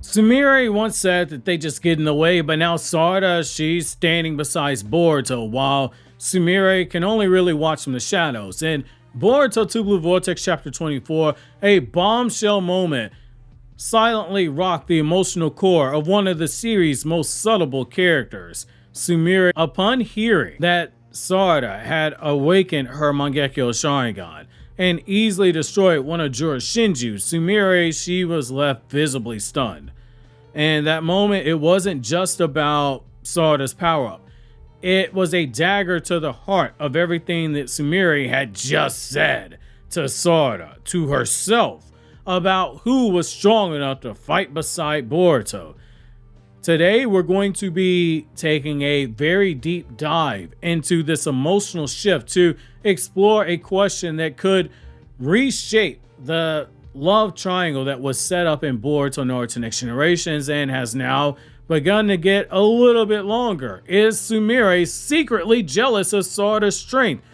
Sumire once said that they just get in the way, but now Sarada, she's standing beside Boruto, while Sumire can only really watch from the shadows. In Boruto 2 Blue Vortex Chapter 24, a bombshell moment silently rocked the emotional core of one of the series' most subtle characters. Sumire, upon hearing that Sarada had awakened her mangekyou sharingan and easily destroyed one of Jura's Shinju, Sumire, she was left visibly stunned. And that moment, it wasn't just about Sarada's power-up. It was a dagger to the heart of everything that Sumire had just said to Sarada, to herself, about who was strong enough to fight beside Boruto. Today, we're going to be taking a very deep dive into this emotional shift to explore a question that could reshape the love triangle that was set up in Boruto Naruto Next Generations and has now begun to get a little bit longer. Is Sumire secretly jealous of Sarada's strength?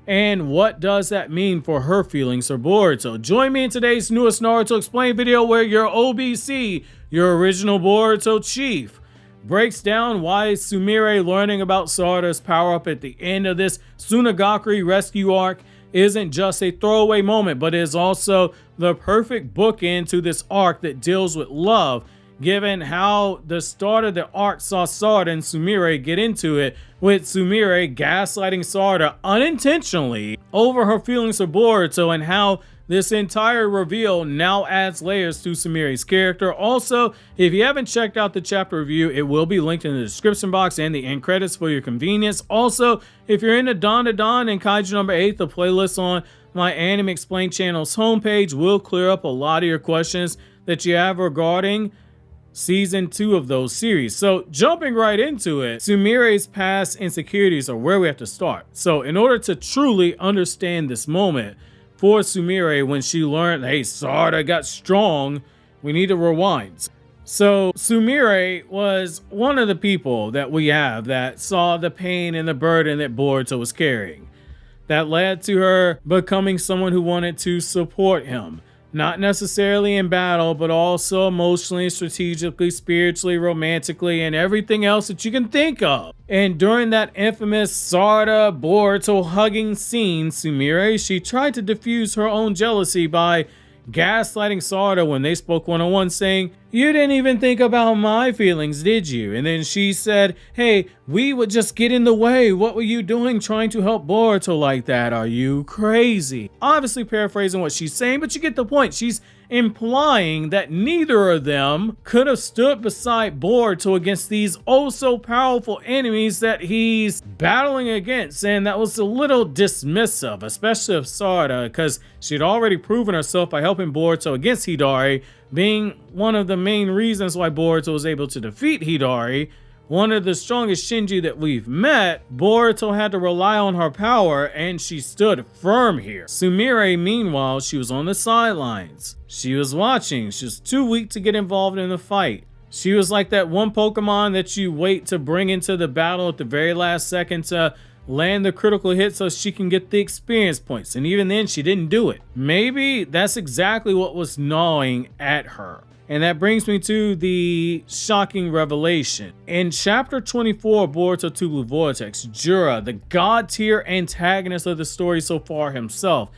And what does that mean for her feelings for Boruto? Join me in today's newest Naruto Explained video where your OBC, your original Boruto chief, breaks down why Sumire learning about Sarada's power-up at the end of this Tsunagakure rescue arc isn't just a throwaway moment, but is also the perfect bookend to this arc that deals with love, given how the start of the arc saw Sarada and Sumire get into it, with Sumire gaslighting Sarada unintentionally over her feelings for Boruto, and how this entire reveal now adds layers to Sumire's character. Also, if you haven't checked out the chapter review, it will be linked in the description box and the end credits for your convenience. Also, if you're into Don to Don and Kaiju number 8, the playlist on my Anime Explained channel's homepage will clear up a lot of your questions that you have regarding season 2 of those series. So jumping right into it, Sumire's past insecurities are where we have to start. So in order to truly understand this moment for Sumire when she learned, hey, Sarada got strong, we need to rewind. So Sumire was one of the people that we have that saw the pain and the burden that Boruto was carrying. That led to her becoming someone who wanted to support him. Not necessarily in battle, but also emotionally, strategically, spiritually, romantically, and everything else that you can think of. And during that infamous Sarada Boruto hugging scene, Sumire, she tried to diffuse her own jealousy by gaslighting Sarada when they spoke one-on-one, saying, "You didn't even think about my feelings, did you?" And then she said, "Hey, we would just get in the way. What were you doing trying to help Boruto like that? Are you crazy?" Obviously paraphrasing what she's saying, but you get the point. She's implying that neither of them could have stood beside Boruto against these oh so powerful enemies that he's battling against, and that was a little dismissive, especially of Sarada, because she'd already proven herself by helping Boruto against Hidari, being one of the main reasons why Boruto was able to defeat Hidari. One of the strongest Shinju that we've met, Boruto had to rely on her power, and she stood firm here. Sumire, meanwhile, she was on the sidelines. She was watching. She was too weak to get involved in the fight. She was like that one Pokemon that you wait to bring into the battle at the very last second to land the critical hit so she can get the experience points, and even then she didn't do it. Maybe that's exactly what was gnawing at her. And that brings me to the shocking revelation. In chapter 24 of Boruto 2 Blue Vortex, Jura, the god tier antagonist of the story so far himself,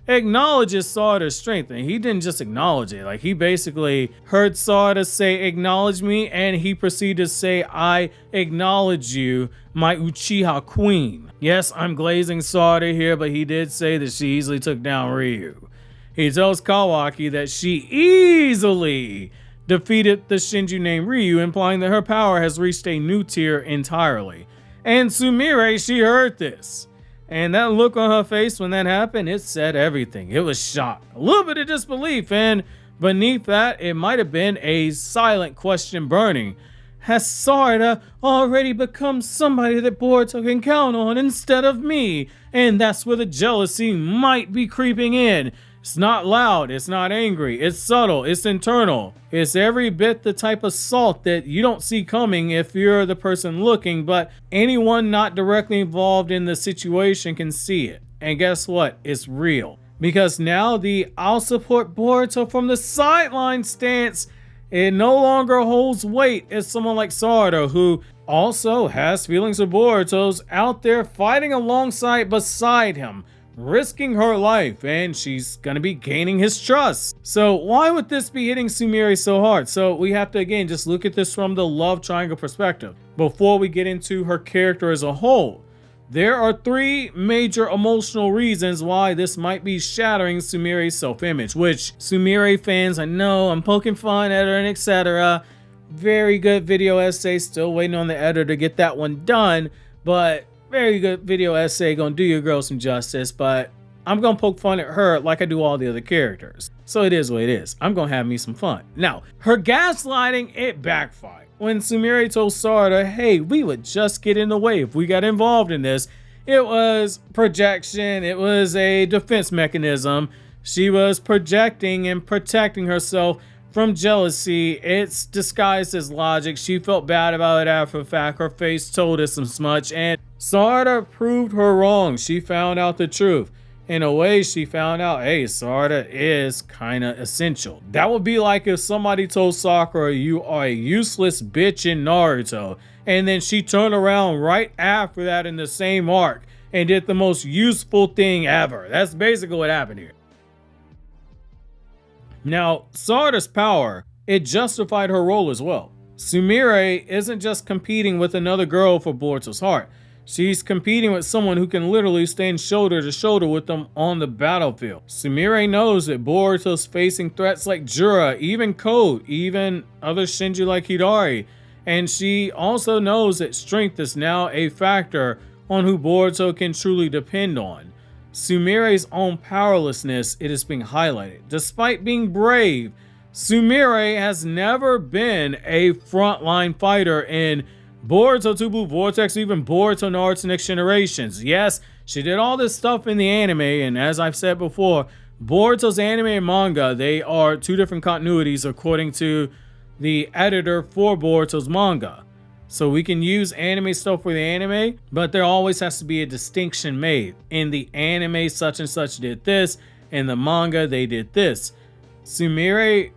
acknowledges Sarada's strength, and he didn't just acknowledge it. Like, he basically heard Sarada say, "Acknowledge me," and he proceeded to say, "I acknowledge you, my Uchiha queen." Yes, I'm glazing Sarada here, but he did say that she easily took down Ryu. He tells Kawaki that she easily defeated the Shinju named Ryu, implying that her power has reached a new tier entirely. And Sumire, she heard this. And that look on her face when that happened, it said everything. It was shock, a little bit of disbelief, and beneath that, it might have been a silent question burning. Has Sarada already become somebody that Boruto can count on instead of me? And that's where the jealousy might be creeping in. It's not loud, it's not angry, it's subtle, it's internal. It's every bit the type of salt that you don't see coming if you're the person looking, but anyone not directly involved in the situation can see it. And guess what? It's real. Because now the "I'll support Boruto from the sideline" stance It no longer holds weight as someone like Sarada, who also has feelings for Boruto's, out there fighting beside him, risking her life, and she's gonna be gaining his trust. So why would this be hitting Sumire so hard? So we have to again just look at this from the love triangle perspective before we get into her character as a whole. There are three major emotional reasons why this might be shattering Sumire's self-image, which Sumire fans, I know I'm poking fun at her and etc. Very good video essay, still waiting on the editor to get that one done, but very good video essay, gonna do your girl some justice, but I'm gonna poke fun at her like I do all the other characters. So it is what it is. I'm gonna have me some fun. Now, her gaslighting, it backfired. When Sumire told Sarada, hey, we would just get in the way if we got involved in this, it was projection, it was a defense mechanism. She was projecting and protecting herself from jealousy. It's disguised as logic. She felt bad about it after the fact. Her face told us as much, and Sarada proved her wrong. She found out the truth. In a way, she found out, hey, Sarada is kind of essential. That would be like if somebody told Sakura, you are a useless bitch in Naruto, and then she turned around right after that in the same arc and did the most useful thing ever. That's basically what happened here. Now, Sarada's power, it justified her role as well. Sumire isn't just competing with another girl for Boruto's heart. She's competing with someone who can literally stand shoulder to shoulder with them on the battlefield. Sumire knows that Boruto's facing threats like Jura, even Code, even other Shinji like Hidari. And she also knows that strength is now a factor on who Boruto can truly depend on. Sumire's own powerlessness, it is being highlighted. Despite being brave, Sumire has never been a frontline fighter in Boruto 2 Blue Vortex, even Boruto Naruto Next Generations. Yes, she did all this stuff in the anime, and as I've said before, Boruto's anime and manga, they are two different continuities according to the editor for Boruto's manga. So we can use anime stuff for the anime, but there always has to be a distinction made. In the anime, such and such did this, in the manga, they did this. Sumire,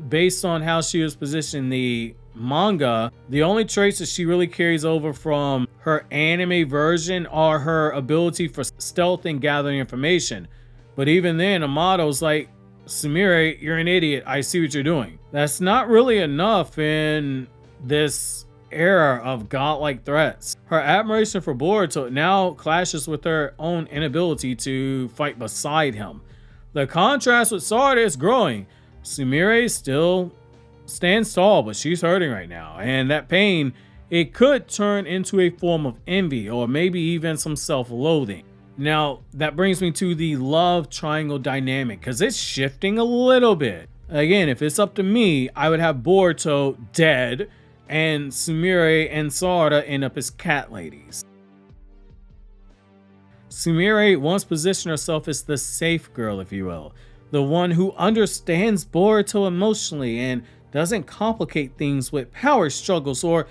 based on how she was positioned in the manga, the only traits that she really carries over from her anime version are her ability for stealth and gathering information. But even then, Amato's like, Sumire, you're an idiot. I see what you're doing. That's not really enough in this era of godlike threats. Her admiration for Boruto now clashes with her own inability to fight beside him. The contrast with Sarada is growing. Sumire still stands tall, but she's hurting right now, and that pain, it could turn into a form of envy or maybe even some self-loathing. Now that brings me to the love triangle dynamic, because it's shifting a little bit. Again, if it's up to me, I would have Boruto dead and Sumire and Sarada end up as cat ladies. Sumire once positioned herself as the safe girl, if you will, the one who understands Boruto emotionally and doesn't complicate things with power struggles or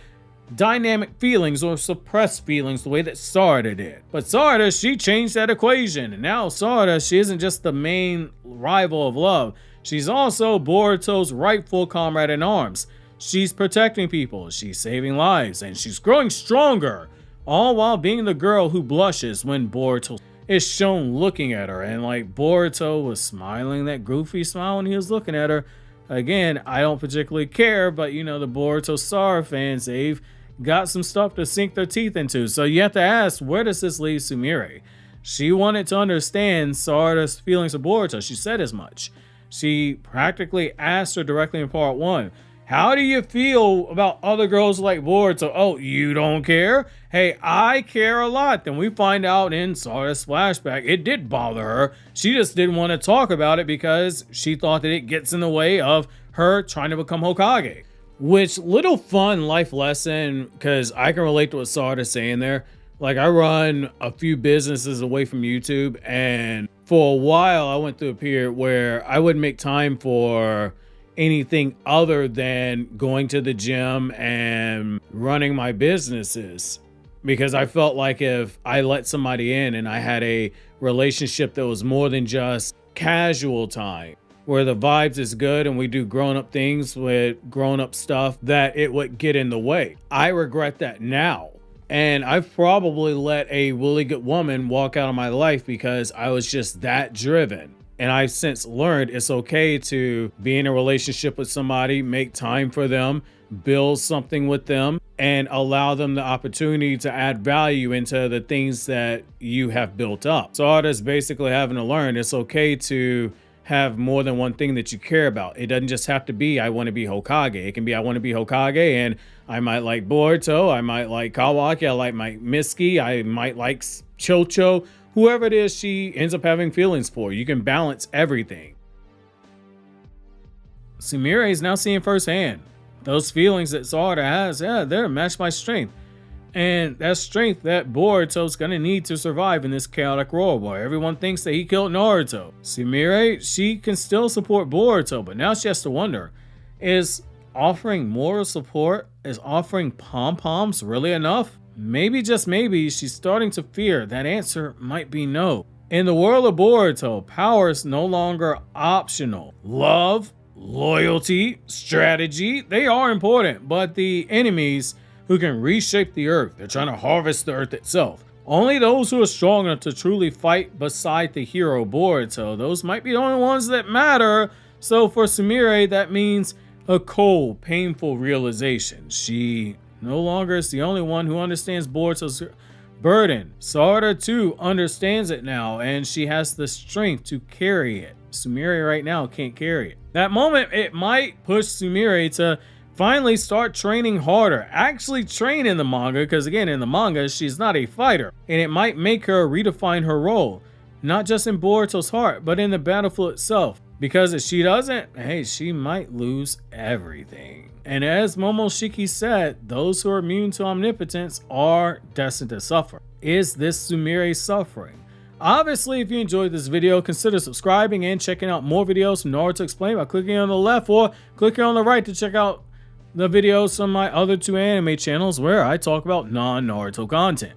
dynamic feelings or suppressed feelings the way that Sarada did. But Sarada, she changed that equation, and now Sarada, she isn't just the main rival of love, she's also Boruto's rightful comrade in arms. She's protecting people, she's saving lives, and she's growing stronger, all while being the girl who blushes when Boruto is shown looking at her. And like Boruto was smiling that goofy smile when he was looking at her. Again, I don't particularly care, but you know, the Boruto Sar fans, they've got some stuff to sink their teeth into. So you have to ask, where does this leave Sumire? She wanted to understand Sarada's feelings for Boruto. She said as much. She practically asked her directly in part 1, how do you feel about other girls like Boruto? Oh, you don't care? Hey, I care a lot. Then we find out in Sarada's flashback, it did bother her. She just didn't want to talk about it because she thought that it gets in the way of her trying to become Hokage. Which, little fun life lesson, because I can relate to what Sarada's saying there. Like, I run a few businesses away from YouTube, and for a while I went through a period where I wouldn't make time for anything other than going to the gym and running my businesses, because I felt like if I let somebody in and I had a relationship that was more than just casual time, where the vibes is good and we do grown-up things with grown-up stuff, that it would get in the way. I regret that now. And I've probably let a really good woman walk out of my life because I was just that driven. And I've since learned it's okay to be in a relationship with somebody, make time for them, build something with them, and allow them the opportunity to add value into the things that you have built up. Sarada's basically having to learn it's okay to have more than one thing that you care about. It doesn't just have to be, I want to be Hokage. It can be, I want to be Hokage and I might like Boruto, I might like Kawaki, I like my Mitsuki, I might like Chocho, whoever it is she ends up having feelings for. You can balance everything. Sumire is now seeing firsthand those feelings that Sarada has, they're matched by strength. And that strength that Boruto's gonna need to survive in this chaotic world where everyone thinks that he killed Naruto. Sumire, she can still support Boruto, but now she has to wonder, is offering moral support, is offering pom-poms really enough? Maybe, just maybe, she's starting to fear that answer might be no. In the world of Boruto, power is no longer optional. Love, loyalty, strategy, they are important, but the enemies who can reshape the earth, they're trying to harvest the earth itself. Only those who are strong enough to truly fight beside the hero Boruto, those might be the only ones that matter. So for Sumire, that means a cold, painful realization. She no longer is the only one who understands Boruto's burden. Sarada too understands it now, and she has the strength to carry it. Sumire right now can't carry it. That moment, it might push Sumire to finally start training harder, actually train in the manga, because again, in the manga, she's not a fighter, and it might make her redefine her role, not just in Boruto's heart, but in the battlefield itself, because if she doesn't, hey, she might lose everything. And as Momoshiki said, those who are immune to omnipotence are destined to suffer. Is this Sumire suffering? Obviously, if you enjoyed this video, consider subscribing and checking out more videos from Naruto Explained by clicking on the left or clicking on the right to check out the videos from my other two anime channels where I talk about non-Naruto content.